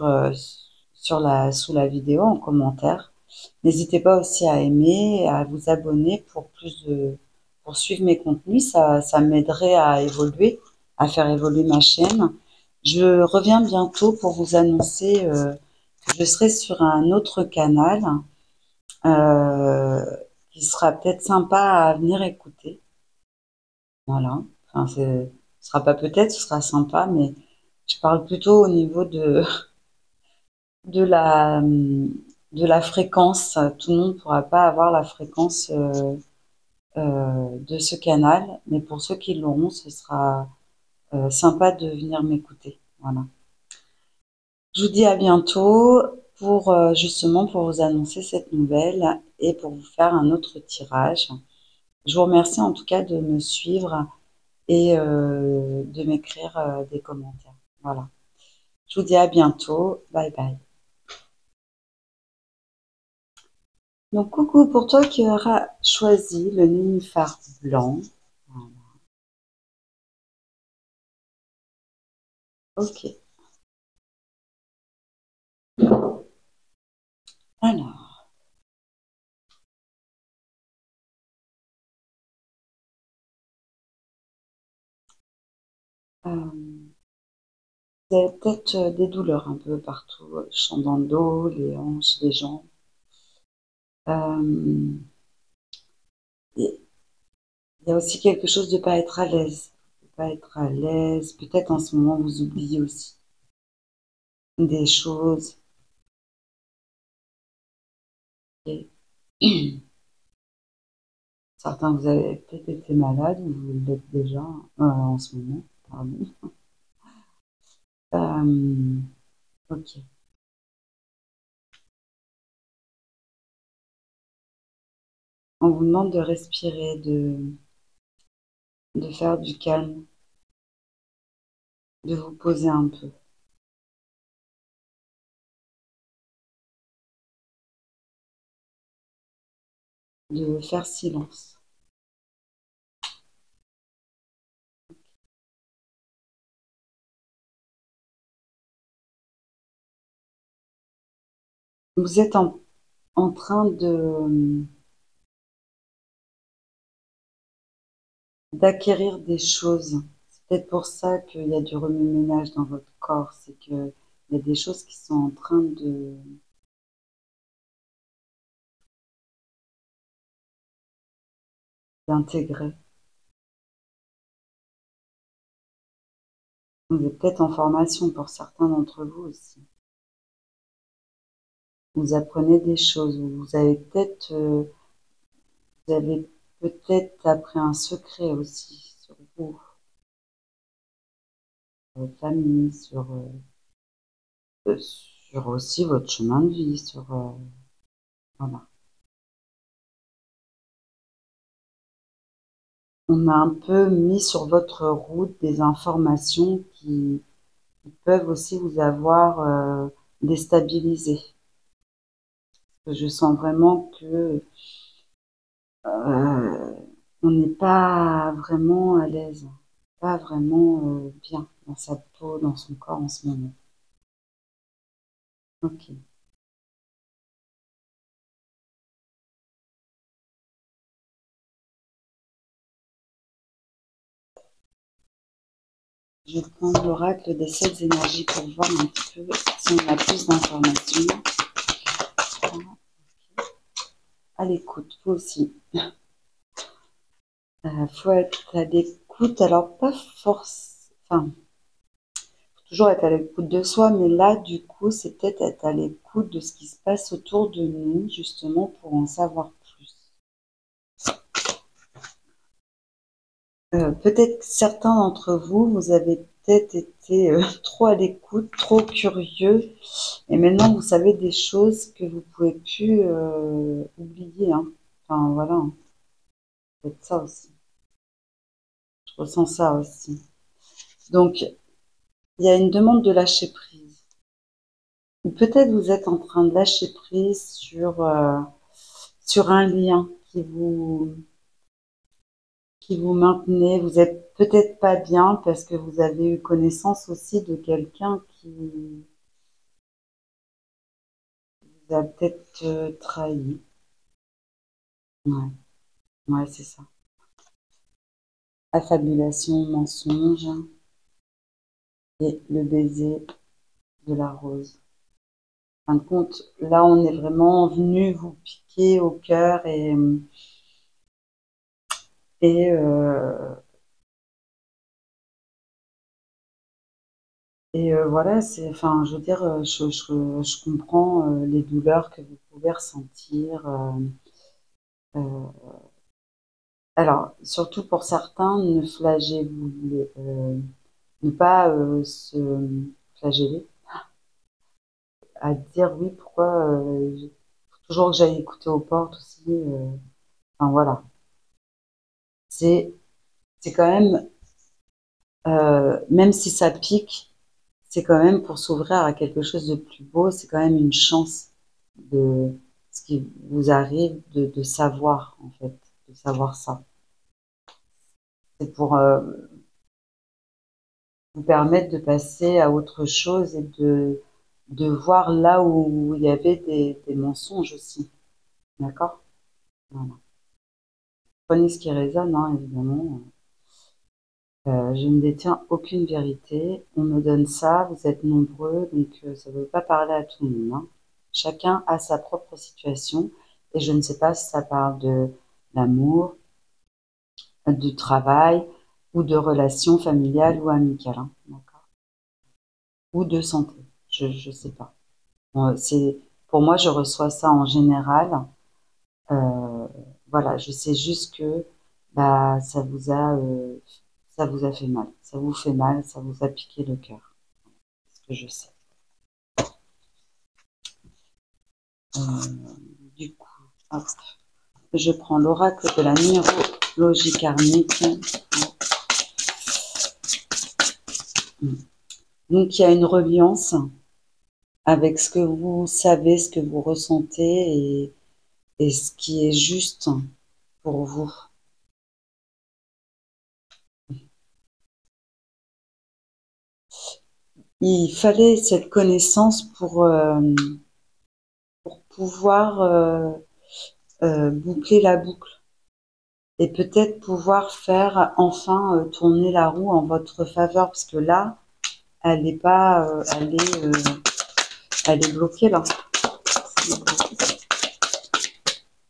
la vidéo en commentaire. N'hésitez pas aussi à aimer et à vous abonner pour suivre mes contenus. Ça m'aiderait à évoluer, à faire évoluer ma chaîne. Je reviens bientôt pour vous annoncer que je serai sur un autre canal euh, qui sera peut-être sympa à venir écouter. Voilà. Enfin, ce sera pas peut-être, ce sera sympa, mais je parle plutôt au niveau de la de la fréquence. Tout le monde ne pourra pas avoir la fréquence de ce canal, mais pour ceux qui l'auront, ce sera sympa de venir m'écouter. Voilà. Je vous dis à bientôt pour justement pour vous annoncer cette nouvelle et pour vous faire un autre tirage. Je vous remercie en tout cas de me suivre et de m'écrire des commentaires. Voilà. Je vous dis à bientôt. Bye bye. Donc, coucou pour toi qui auras choisi le nénuphar blanc. Voilà. Ok. Alors, vous avez peut-être des douleurs un peu partout, champ dans le dos, les hanches, les jambes. Euh, Il y a aussi quelque chose de pas être à l'aise. De pas être à l'aise. Peut-être en ce moment, vous oubliez aussi des choses. Et certains, vous avez peut-être été malade ou vous l'êtes déjà en ce moment. Pardon. Euh, ok. On vous demande de respirer, de faire du calme, de vous poser un peu, de faire silence. Vous êtes en train d'acquérir des choses. C'est peut-être pour ça qu'il y a du remue-ménage dans votre corps. C'est que il y a des choses qui sont en train d'intégrer. Vous êtes peut-être en formation pour certains d'entre vous aussi. Vous apprenez des choses. Vous avez peut-être appris un secret aussi sur vous, sur votre famille, sur aussi votre chemin de vie, voilà. On a un peu mis sur votre route des informations qui peuvent aussi vous avoir déstabilisé. Je sens vraiment que on n'est pas vraiment à l'aise, pas vraiment bien dans sa peau, dans son corps en ce moment. Ok. Je vais prendre l'oracle des 7 énergies pour voir un petit peu si on a plus d'informations. Voilà. À l'écoute, vous aussi. Faut être à l'écoute, alors pas force, enfin, toujours être à l'écoute de soi, mais là, du coup, c'est peut-être être à l'écoute de ce qui se passe autour de nous, justement, pour en savoir plus. Peut-être que certains d'entre vous, vous avez peut-être été trop à l'écoute, trop curieux, et maintenant vous savez des choses que vous pouvez plus oublier, hein. Enfin, voilà, hein. Peut-être ça aussi. Je ressens ça aussi. Donc, il y a une demande de lâcher prise. Ou peut-être vous êtes en train de lâcher prise sur un lien qui vous maintenait. Vous êtes peut-être pas bien parce que vous avez eu connaissance aussi de quelqu'un qui vous a peut-être trahi. Ouais, ouais, c'est ça. Affabulation, mensonge et le baiser de la rose. En fin de compte, là, on est vraiment venu vous piquer au cœur et voilà, enfin, je veux dire, je comprends les douleurs que vous pouvez ressentir. Euh, alors, surtout pour certains, ne flagellez-vous, ne pas se flageller, à dire oui, pourquoi faut toujours que j'aille écouter aux portes aussi. Enfin voilà, c'est c'est quand même. même si ça pique, c'est quand même pour s'ouvrir à quelque chose de plus beau, c'est quand même une chance de ce qui vous arrive de savoir, en fait, de savoir ça. C'est pour vous permettre de passer à autre chose et de voir là où il y avait des mensonges aussi. D'accord? Voilà. Prenez ce qui résonne, hein, évidemment. Je ne détiens aucune vérité. On me donne ça, vous êtes nombreux, donc ça ne veut pas parler à tout le monde, hein. Chacun a sa propre situation et je ne sais pas si ça parle de l'amour, du travail ou de relations familiales ou amicales, hein, d'accord? Ou de santé, je sais pas. C'est pour moi, je reçois ça en général. Euh, voilà, je sais juste que bah ça vous a fait mal, ça vous fait mal, ça vous a piqué le cœur. Ce que je sais. Euh, du coup, hop, je prends l'oracle de la numérologie karmique. Donc il y a une reliance avec ce que vous savez, ce que vous ressentez et ce qui est juste pour vous. Il fallait cette connaissance pour pouvoir boucler la boucle et peut-être pouvoir faire enfin tourner la roue en votre faveur parce que là, elle est pas, elle est bloquée là.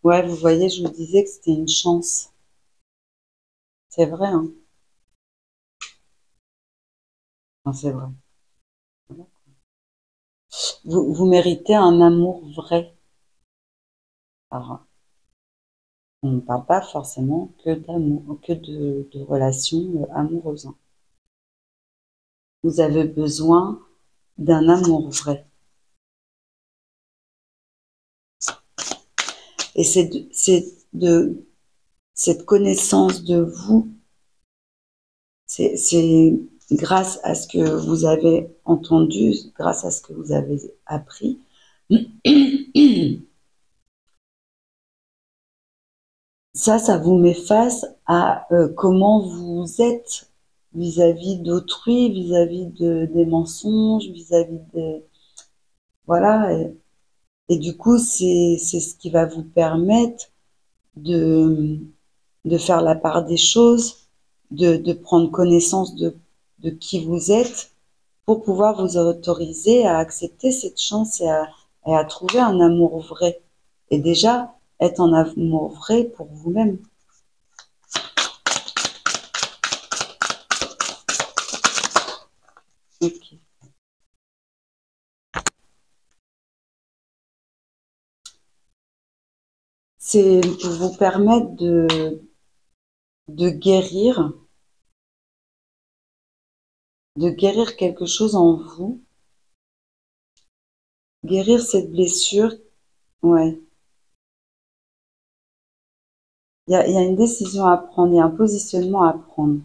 Ouais, vous voyez, je vous disais que c'était une chance. C'est vrai, hein. Enfin, c'est vrai. Vous méritez un amour vrai. Alors, on ne parle pas forcément que d'amour, que de relations amoureuses, hein. Vous avez besoin d'un amour vrai. Et c'est de cette connaissance de vous, c'est grâce à ce que vous avez entendu, grâce à ce que vous avez appris. Ça vous met face à comment vous êtes vis-à-vis d'autrui, vis-à-vis des mensonges, vis-à-vis des... Voilà. Et du coup, c'est ce qui va vous permettre de, de faire la part des choses, de prendre connaissance de qui vous êtes pour pouvoir vous autoriser à accepter cette chance et à trouver un amour vrai. Et déjà, être en amour vrai pour vous-même. Ok. C'est pour vous permettre de guérir quelque chose en vous, guérir cette blessure. Ouais. Il y a une décision à prendre, il y a un positionnement à prendre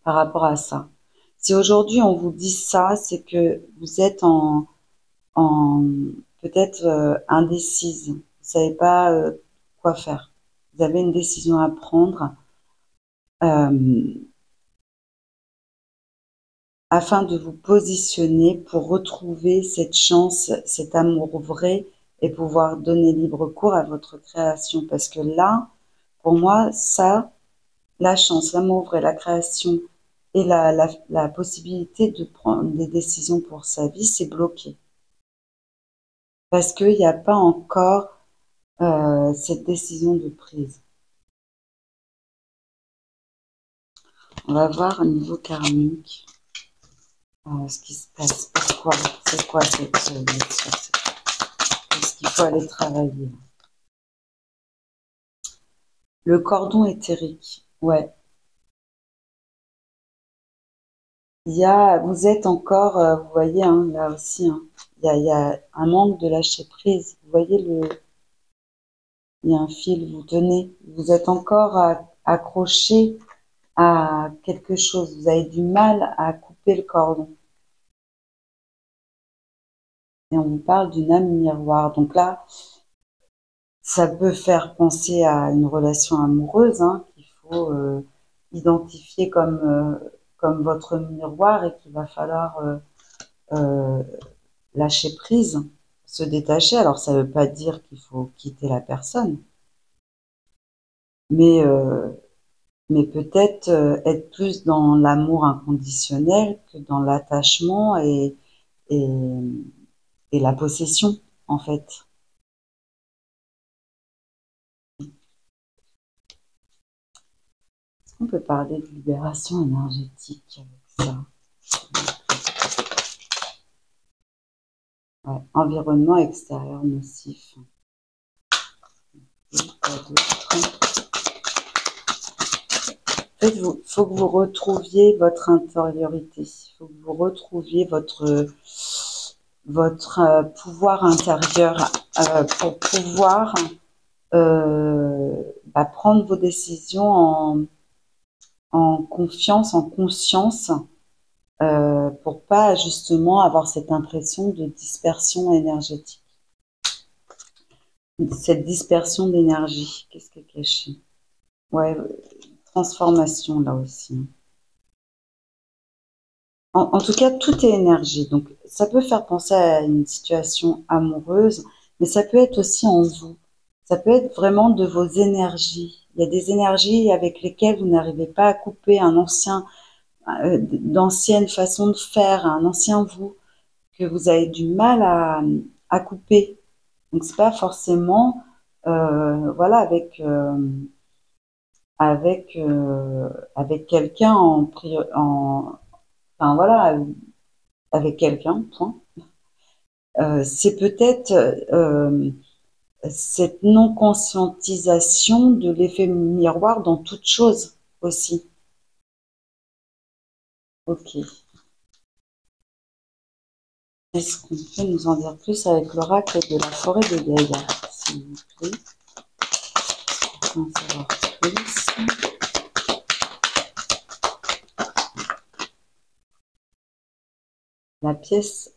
par rapport à ça. Si aujourd'hui on vous dit ça, c'est que vous êtes en peut-être indécise. Vous savez pas quoi faire. Vous avez une décision à prendre euh, afin de vous positionner pour retrouver cette chance, cet amour vrai et pouvoir donner libre cours à votre création. Parce que là, pour moi, ça, la chance, l'amour vrai, la création et la possibilité de prendre des décisions pour sa vie, c'est bloqué. Parce qu'il n'y a pas encore cette décision de prise. On va voir au niveau karmique ce qui se passe. Pourquoi? C'est quoi cette blessure? Est-ce qu'il faut aller travailler? Le cordon éthérique. Ouais. Vous êtes encore, vous voyez, hein, là aussi, hein, il y a un manque de lâcher prise. Vous voyez il y a un fil, vous tenez. Vous êtes encore accroché à quelque chose. Vous avez du mal à couper le cordon. Et on vous parle d'une âme miroir. Donc là, ça peut faire penser à une relation amoureuse, hein, qu'il faut identifier comme votre miroir et qu'il va falloir euh, lâcher prise, se détacher. Alors ça ne veut pas dire qu'il faut quitter la personne, mais, euh, mais peut-être être plus dans l'amour inconditionnel que dans l'attachement et, et la possession, en fait. Est-ce qu'on peut parler de libération énergétique avec ça? Ouais. Environnement extérieur nocif. En fait, il faut que vous retrouviez votre intériorité. Il faut que vous retrouviez votre pouvoir intérieur pour pouvoir prendre vos décisions en confiance, en conscience, pour pas justement avoir cette impression de dispersion énergétique. Cette dispersion d'énergie, qu'est-ce qui est caché? Ouais, transformation là aussi. En tout cas, tout est énergie. Donc, ça peut faire penser à une situation amoureuse, mais ça peut être aussi en vous. Ça peut être vraiment de vos énergies. Il y a des énergies avec lesquelles vous n'arrivez pas à couper d'anciennes façons de faire, un ancien vous, que vous avez du mal à couper. Donc, c'est pas forcément, voilà, avec quelqu'un enfin voilà, avec quelqu'un, point. C'est peut-être cette non-conscientisation de l'effet miroir dans toute chose aussi. Ok. Est-ce qu'on peut nous en dire plus avec l'oracle de la forêt de Gaïa, s'il vous plaît? On va en savoir plus. La pièce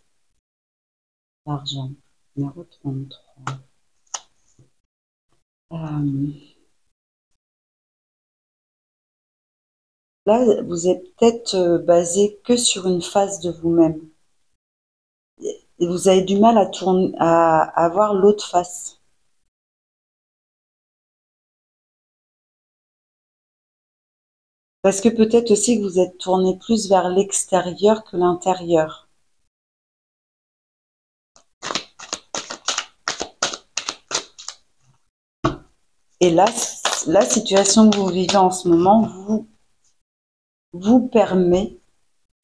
d'argent, numéro 33. Là, vous êtes peut-être basé que sur une phase de vous-même. Et vous avez du mal à voir l'autre face. Parce que peut-être aussi que vous êtes tourné plus vers l'extérieur que l'intérieur. Et là, la situation que vous vivez en ce moment vous permet,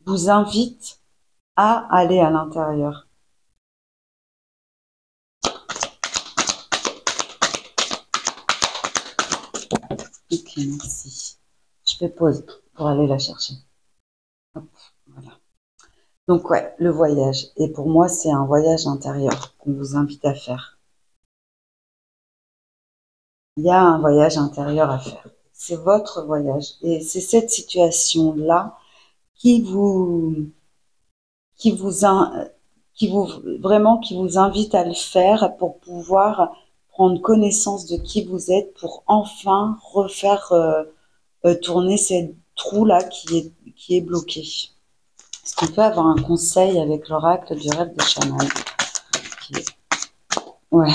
vous invite à aller à l'intérieur. Ok, merci. Je fais pause pour aller la chercher. Hop, voilà. Donc ouais, le voyage. Et pour moi, c'est un voyage intérieur qu'on vous invite à faire. Il y a un voyage intérieur à faire. C'est votre voyage. Et c'est cette situation-là qui vous, qui vous, in- qui vous invite à le faire pour pouvoir prendre connaissance de qui vous êtes pour enfin refaire tourner cette trou-là qui est bloqué. Est-ce qu'on peut avoir un conseil avec l'oracle du rêve de chaman? Ouais,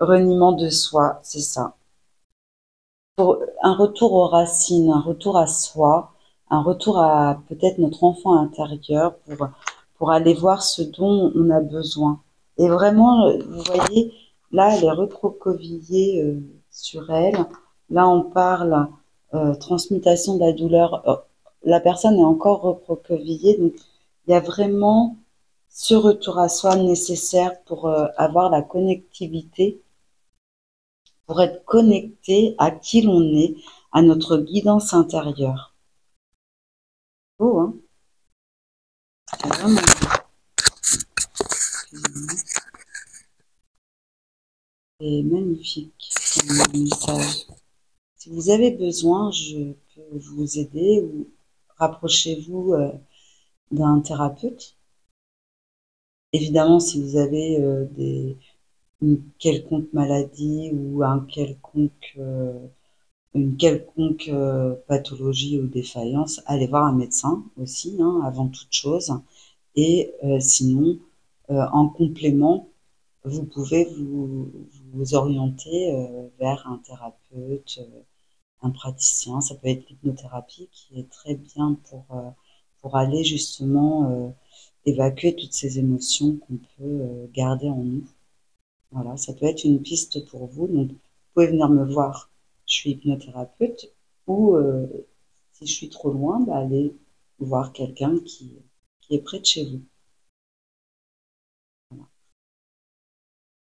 reniement de soi, c'est ça. Pour un retour aux racines, un retour à soi, un retour à peut-être notre enfant intérieur pour aller voir ce dont on a besoin. Et vraiment, vous voyez, là, elle est recroquevillée sur elle. Là, on parle transmutation de la douleur. La personne est encore recroquevillée, donc il y a vraiment ce retour à soi nécessaire pour avoir la connectivité, pour être connecté à qui l'on est, à notre guidance intérieure. Beau, hein? C'est vraiment beau. C'est magnifique comme message. Si vous avez besoin, je peux vous aider ou rapprochez-vous d'un thérapeute. Évidemment, si vous avez une quelconque maladie ou une quelconque pathologie ou défaillance, allez voir un médecin aussi, hein, avant toute chose. Et sinon, en complément, vous pouvez vous orienter vers un thérapeute, un praticien. Ça peut être l'hypnothérapie qui est très bien pour aller justement évacuer toutes ces émotions qu'on peut garder en nous. Voilà, ça peut être une piste pour vous. Donc, vous pouvez venir me voir. Je suis hypnothérapeute ou si je suis trop loin, bah, aller voir quelqu'un qui est près de chez vous. Voilà.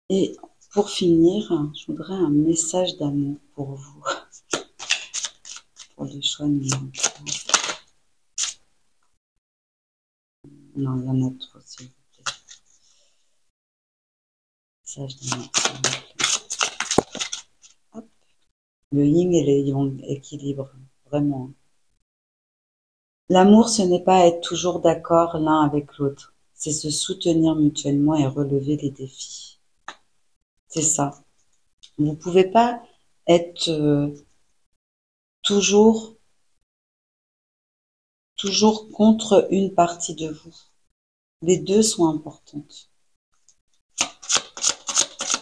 Et pour finir, je voudrais un message d'amour pour vous, pour le choix numéro 3. Non, il y en a trop, s'il vous plaît. Message d'amour, s'il vous plaît. Hop. Le yin et le yang, équilibre, vraiment. L'amour, ce n'est pas être toujours d'accord l'un avec l'autre, c'est se soutenir mutuellement et relever les défis. C'est ça. Vous ne pouvez pas être toujours contre une partie de vous. Les deux sont importantes.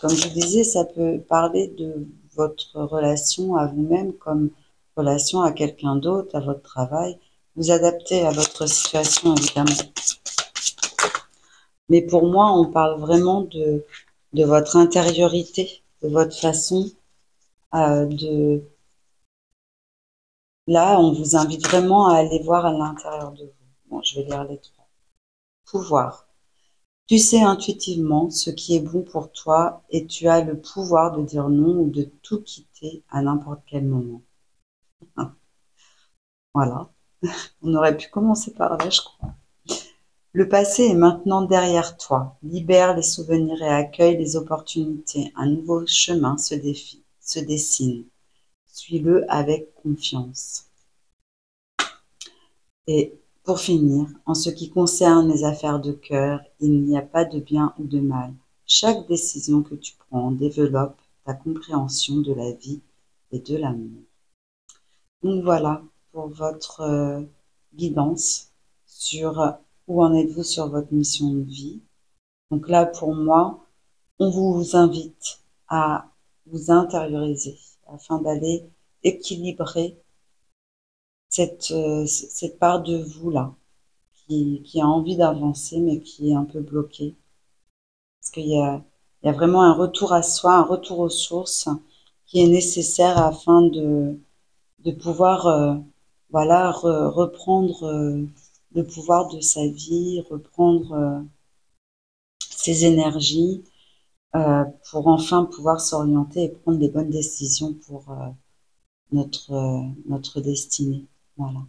Comme je vous disais, ça peut parler de votre relation à vous-même comme relation à quelqu'un d'autre, à votre travail. Vous adaptez à votre situation, évidemment. Mais pour moi, on parle vraiment de votre intériorité, de votre façon de... Là, on vous invite vraiment à aller voir à l'intérieur de vous. Bon, je vais lire les trois. Pouvoir. Tu sais intuitivement ce qui est bon pour toi et tu as le pouvoir de dire non ou de tout quitter à n'importe quel moment. Voilà. On aurait pu commencer par là, je crois. Le passé est maintenant derrière toi. Libère les souvenirs et accueille les opportunités. Un nouveau chemin se dessine. Suis-le avec confiance. Et pour finir, en ce qui concerne les affaires de cœur, il n'y a pas de bien ou de mal. Chaque décision que tu prends développe ta compréhension de la vie et de l'amour. Donc voilà pour votre guidance sur où en êtes-vous sur votre mission de vie. Donc là, pour moi, on vous invite à vous intérioriser afin d'aller équilibrer cette part de vous-là qui a envie d'avancer mais qui est un peu bloquée. Parce qu'il y a vraiment un retour à soi, un retour aux sources qui est nécessaire afin de pouvoir voilà, reprendre le pouvoir de sa vie, reprendre ses énergies pour enfin pouvoir s'orienter et prendre les bonnes décisions pour notre destinée. Voilà.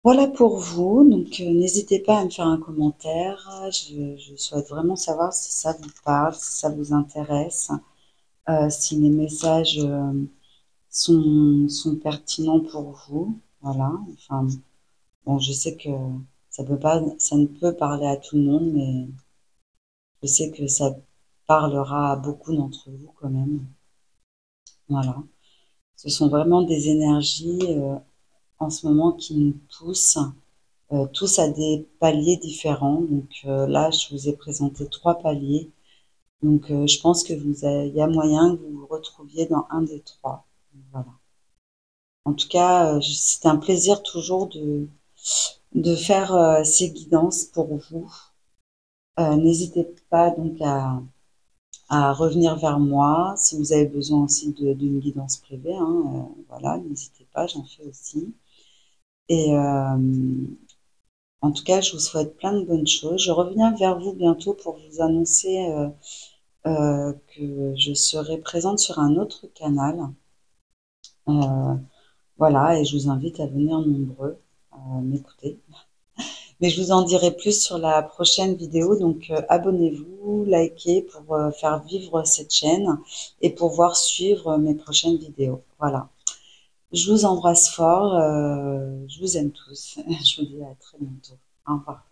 Voilà pour vous. Donc, n'hésitez pas à me faire un commentaire. Je souhaite vraiment savoir si ça vous parle, si ça vous intéresse, si les messages sont pertinents pour vous. Voilà. Enfin, bon, je sais que ça ne peut parler à tout le monde, mais je sais que ça parlera à beaucoup d'entre vous quand même. Voilà. Ce sont vraiment des énergies en ce moment qui nous poussent tous à des paliers différents. Donc là, je vous ai présenté 3 paliers. Donc je pense que il y a moyen que vous vous retrouviez dans un des 3. Voilà. En tout cas, c'est un plaisir toujours de faire ces guidances pour vous. N'hésitez pas donc à revenir vers moi si vous avez besoin aussi d'une guidance privée. Hein, voilà, n'hésitez pas, j'en fais aussi. Et en tout cas, je vous souhaite plein de bonnes choses. Je reviens vers vous bientôt pour vous annoncer que je serai présente sur un autre canal. Voilà, et je vous invite à venir nombreux m'écouter. Mais je vous en dirai plus sur la prochaine vidéo. Donc, abonnez-vous, likez pour faire vivre cette chaîne et pouvoir suivre mes prochaines vidéos. Voilà. Je vous embrasse fort. Je vous aime tous. Je vous dis à très bientôt. Au revoir.